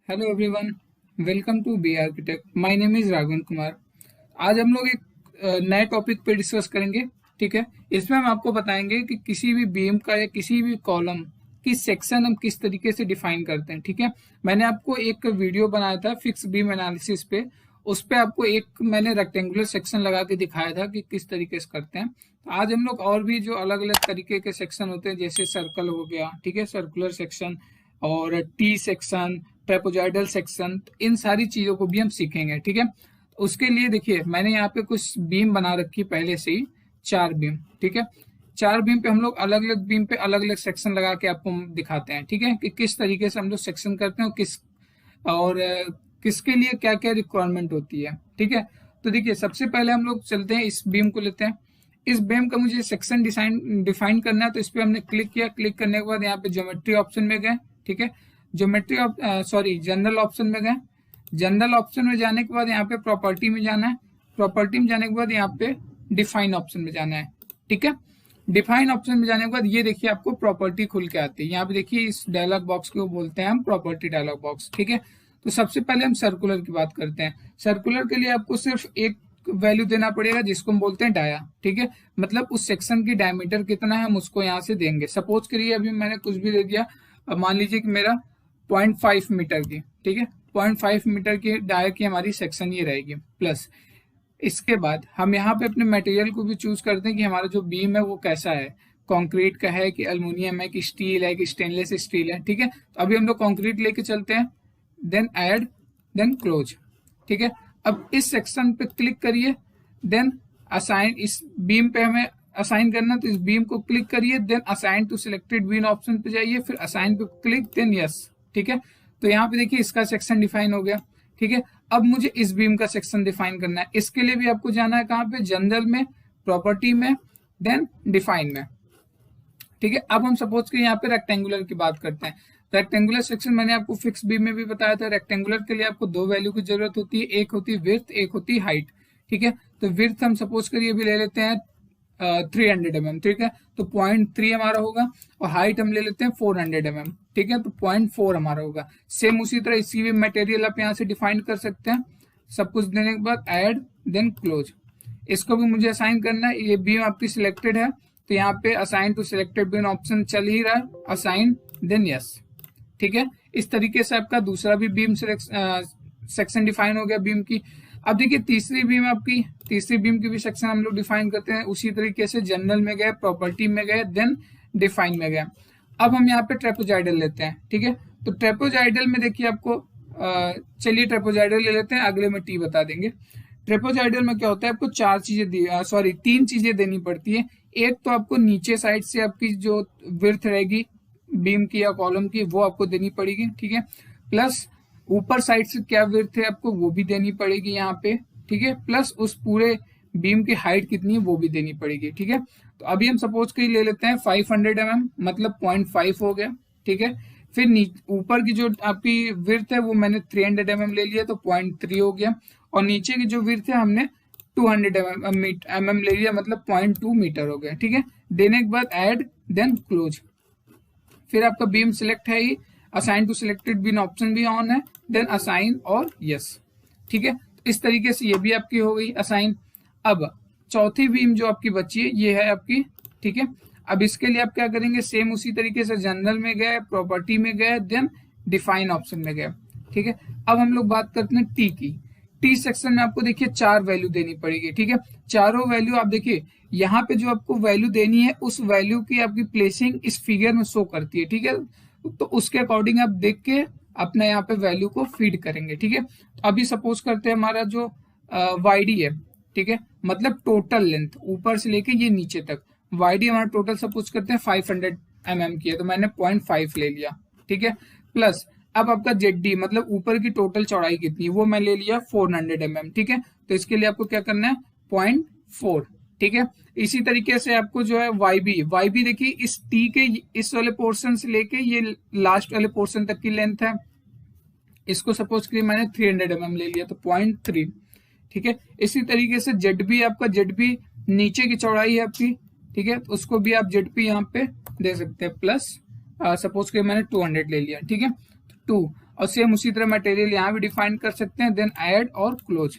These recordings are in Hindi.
Hello everyone, welcome to be architect. My name is Raghavan Kumar. आज हम लोग एक नए टॉपिक पे डिस्कस करेंगे। ठीक है, इसमें हम आपको बताएंगे कि किसी भी बीम का या किसी भी कॉलम की सेक्शन हम किस तरीके से डिफाइन करते हैं। ठीक है, मैंने आपको एक वीडियो बनाया था फिक्स बीम एनालिसिस पे। उस पे आपको एक मैंने रेक्टेंगुलर सेक्शन लगा के दिखाया था कि किस तरीके से करते हैं। तो आज हम लोग और भी जो अलग अलग तरीके के सेक्शन होते हैं, जैसे सर्कल हो गया, ठीक है, सर्कुलर सेक्शन और टी सेक्शन, ट्रेपोजॉइडल सेक्शन, इन सारी चीजों को भी हम सीखेंगे। ठीक है, उसके लिए देखिए मैंने यहाँ पे कुछ बीम बना रखी पहले से ही, 4 बीम। ठीक है, 4 बीम पे हम लोग अलग अलग बीम पे अलग अलग सेक्शन लगा के आपको दिखाते हैं। ठीक है, कि किस तरीके से हम लोग सेक्शन करते हैं और किसके लिए क्या क्या रिक्वायरमेंट होती है। ठीक है, तो देखिए सबसे पहले हम लोग चलते हैं, इस बीम को लेते हैं। इस बीम का मुझे सेक्शन डिफाइन करना है, तो इस पर हमने क्लिक किया। क्लिक करने के बाद यहाँ पे ज्योमेट्री ऑप्शन में गए। ठीक है, जनरल ऑप्शन में गए। जनरल ऑप्शन में जाने के बाद यहाँ पे प्रॉपर्टी में जाना है। प्रॉपर्टी में जाने के बाद यहाँ पे डिफाइन ऑप्शन में जाना है। ठीक है, डिफाइन ऑप्शन में जाने के बाद ये देखिए आपको प्रॉपर्टी खुल के आती है। यहाँ पे देखिए इस डायलॉग बॉक्स को बोलते हैं हम प्रॉपर्टी डायलॉग बॉक्स। ठीक है, तो सबसे पहले हम सर्कुलर की बात करते हैं। सर्कुलर के लिए आपको सिर्फ एक वैल्यू देना पड़ेगा जिसको हम बोलते हैं डाया। ठीक है, मतलब उस सेक्शन की डायमीटर कितना है हम उसको यहाँ से देंगे। सपोज करिए अभी मैंने कुछ भी दे दिया, अब मान लीजिए कि मेरा 0.5 मीटर की, ठीक है, 0.5 मीटर की डाया की हमारी सेक्शन ये रहेगी। प्लस इसके बाद हम यहाँ पे अपने मटेरियल को भी चूज करते हैं कि हमारा जो बीम है वो कैसा है, कंक्रीट का है कि एल्युमिनियम है कि स्टील है कि स्टेनलेस स्टील है। ठीक है, तो अभी हम लोग कंक्रीट लेके चलते हैं, देन ऐड, देन क्लोज। ठीक है, अब इस सेक्शन पे क्लिक करिए, देन असाइन, इस बीम पे हमें असाइन करना, तो इस बीम को क्लिक करिए, then assign to selected beam option पे जाइए, फिर असाइन पे क्लिक, देन यस। ठीक है, तो यहाँ पे देखिए इसका सेक्शन डिफाइन हो गया। ठीक है, अब मुझे इस बीम का सेक्शन डिफाइन करना है। इसके लिए भी आपको जाना है कहाँ पे, जनरल में, प्रॉपर्टी में, देन डिफाइन में। ठीक है, अब हम सपोज कि यहाँ पे रेक्टेंगुलर की बात करते हैं। रेक्टेंगुलर सेक्शन मैंने आपको फिक्स बीम में भी बताया था। रेक्टेंगुलर के लिए आपको 2 वैल्यू की जरूरत होती है, एक होती है विड्थ, एक होती है हाइट। ठीक है, तो विड्थ हम सपोज करिए अभी ले लेते हैं 300 mm। ठीक है, तो 0.3 हमारा होगा, और हाइट हम ले लेते हैं 400 mm। ठीक है, तो 0.4 हमारा होगा। सेम उसी तरह इसकी भी मटेरियल आप यहाँ से डिफाइन कर सकते हैं। सब कुछ देने के बाद ऐड, देन क्लोज। इसको भी मुझे असाइन करना है। ये बीम आपकी सिलेक्टेड है, तो यहाँ पे assign to selected beam option चल ही रहा है, असाइन, देन यस। ठीक है, इस तरीके से आपका दूसरा भी बीम सेक्शन डिफाइन हो गया बीम की। अब देखिए तीसरी बीम की भी सेक्शन हम लोग डिफाइन करते हैं उसी तरीके से। जनरल में गए, प्रॉपर्टी में गए, देन डिफाइन में गए। अब हम यहाँ पे ट्रेपोजाइडल लेते हैं। ठीक है, तो ट्रेपोजाइडल में देखिए आपको चलिए ट्रेपोजाइडल ले लेते हैं, अगले में टी बता देंगे। ट्रेपोजाइडल में क्या होता है, आपको 3 चीजें देनी पड़ती है। एक तो आपको नीचे साइड से आपकी जो विड्थ रहेगी बीम की या कॉलम की वो आपको देनी पड़ेगी। ठीक है, प्लस ऊपर साइड से क्या विड्थ है आपको वो भी देनी पड़ेगी यहाँ पे। ठीक है, प्लस उस पूरे बीम की हाइट कितनी है वो भी देनी पड़ेगी। ठीक है, तो अभी हम सपोज कि ले लेते हैं 500 mm, मतलब 0.5 हो गया। ठीक है, फिर ऊपर की जो आपकी विड्थ है वो मैंने 300 mm ले लिया, तो 0.3 हो गया, और नीचे की जो विड्थ है हमने 200 mm ले लिया, मतलब 0.2 मीटर हो गया। ठीक है, देने के बाद ऐड, देन क्लोज। फिर आपका बीम सिलेक्ट है ही, assign to selected beam option भी ऑन है, देन असाइन और यस। ठीक है, इस तरीके से ये भी आपकी हो गई असाइन। अब चौथी बीम जो आपकी बची है ये है आपकी। ठीक है, अब इसके लिए आप क्या करेंगे, सेम उसी तरीके से जनरल में गए, प्रॉपर्टी में गए, देन डिफाइन ऑप्शन में गए। ठीक है, अब हम लोग बात करते हैं टी की। टी सेक्शन में आपको देखिए 4 वैल्यू देनी पड़ेगी। ठीक है, चारों वैल्यू आप देखिए यहाँ पे जो आपको वैल्यू देनी है उस वैल्यू की आपकी प्लेसिंग इस फिगर में शो करती है। ठीक है, तो उसके अकॉर्डिंग आप देख के अपने यहाँ पे वैल्यू को फीड करेंगे। ठीक है, तो अभी सपोज करते हैं हमारा जो वाईडी है, ठीक है, मतलब टोटल लेंथ ऊपर से लेके ये नीचे तक, वाईडी हमारा टोटल सपोज करते हैं 500 mm की है, तो मैंने 0.5 ले लिया। ठीक है, प्लस अब आपका जेड मतलब ऊपर की टोटल चौड़ाई कितनी है वो मैं ले लिया 400 mm। ठीक है, तो इसके लिए आपको क्या करना है 0.4। ठीक है, इसी तरीके से आपको जो है वाईबी देखिए इस टी के इस वाले पोर्शन से लेके ये लास्ट वाले पोर्शन तक की लेंथ है। इसको सपोज करिए मैंने 300 mm ले लिया, तो 0.3। ठीक है, इसी तरीके से जेड बी नीचे की चौड़ाई है आपकी। ठीक है, तो उसको भी आप जेड पी यहाँ पे दे सकते हैं, प्लस सपोज करिए मैंने 200 ले लिया। ठीक है, 2। और सेम उसी तरह मटेरियल यहाँ भी डिफाइन कर सकते हैं। देन ऐड और क्लोज,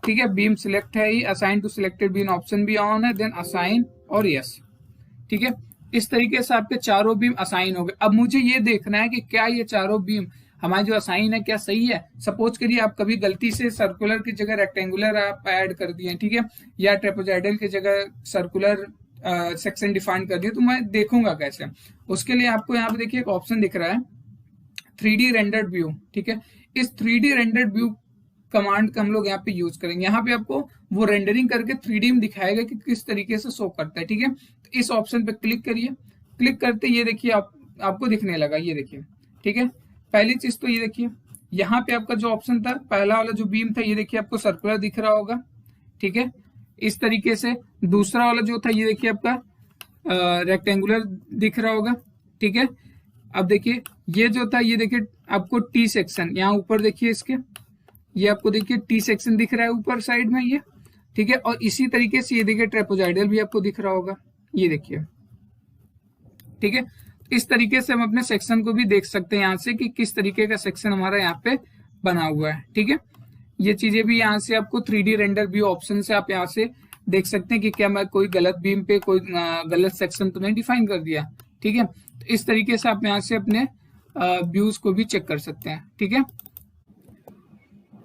ठीक है। बीम सिलेक्ट है, ये assign to selected beam option भी ऑन है। देन असाइन और यस, ठीक है। इस तरीके से आपके चारों बीम असाइन हो गए। अब मुझे ये देखना है कि क्या ये चारों बीम हमारे जो असाइन है क्या सही है। सपोज करिए आप कभी गलती से सर्कुलर की जगह रेक्टेंगुलर आप ऐड कर दिए, ठीक है, या ट्रेपेजॉइडल की जगह सर्कुलर सेक्शन डिफाइन कर दिए, तो मैं देखूंगा कैसे। उसके लिए आपको यहाँ पे देखिए एक ऑप्शन दिख रहा है 3D रेंडर्ड व्यू, ठीक है। इस 3D रेंडर्ड व्यू कमांड का हम लोग यहाँ पे यूज करेंगे। यहाँ पे आपको वो रेंडरिंग करके 3D में दिखाएगा कि किस तरीके से शो करता है, ठीक है। तो इस ऑप्शन पे क्लिक करिए। क्लिक करते ये देखिए आपको दिखने लगा, ये देखिए, ठीक है। पहली चीज तो ये देखिए, यहाँ पे आपका जो ऑप्शन था पहला वाला जो बीम था, ये देखिए आपको सर्कुलर दिख रहा होगा, ठीक है, इस तरीके से। दूसरा वाला जो था ये देखिए आपका रेक्टेंगुलर दिख रहा होगा, ठीक है। अब देखिए ये जो था, ये देखिए आपको टी सेक्शन यहाँ ऊपर देखिए इसके, ये आपको देखिए टी सेक्शन दिख रहा है ऊपर साइड में ये, ठीक है। और इसी तरीके से ये देखिए ट्रेपेजॉइडल भी आपको दिख रहा होगा, ये देखिए, ठीक है। इस तरीके से हम अपने सेक्शन को भी देख सकते हैं यहाँ से कि किस तरीके का सेक्शन हमारा यहाँ पे बना हुआ है, ठीक है। ये चीजें भी यहाँ से आपको 3D रेंडर व्यू ऑप्शन से आप यहाँ से देख सकते हैं कि क्या मैं कोई गलत बीम पे कोई गलत सेक्शन तो नहीं डिफाइन कर दिया, ठीक है। तो इस तरीके से आप यहाँ से अपने व्यूज को भी चेक कर सकते हैं, ठीक है।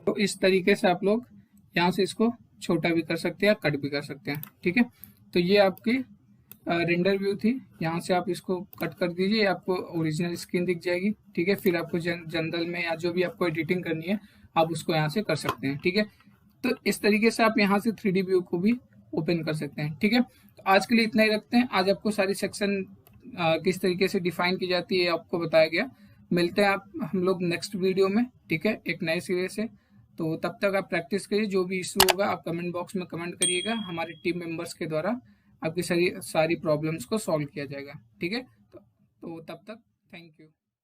तो इस तरीके से आप लोग यहाँ से इसको छोटा भी कर सकते हैं, कट भी कर सकते हैं, ठीक है। तो ये आपकी रेंडर व्यू थी, यहाँ से आप इसको कट कर दीजिए, आपको ओरिजिनल स्क्रीन दिख जाएगी, ठीक है। फिर आपको जनरल में या जो भी आपको एडिटिंग करनी है आप उसको यहाँ से कर सकते हैं, ठीक है। तो इस तरीके से आप यहाँ से 3D व्यू को भी ओपन कर सकते हैं, ठीक है। तो आज के लिए इतना ही रखते हैं। आज आपको सारी सेक्शन किस तरीके से डिफाइन की जाती है आपको बताया गया। मिलते हैं आप हम लोग नेक्स्ट वीडियो में, ठीक है, एक नए सिरे से। तो तब तक आप प्रैक्टिस करिए, जो भी इशू होगा आप कमेंट बॉक्स में कमेंट करिएगा, हमारे टीम मेंबर्स के द्वारा आपकी सारी प्रॉब्लम्स को सॉल्व किया जाएगा, ठीक है। तो तब तक थैंक यू।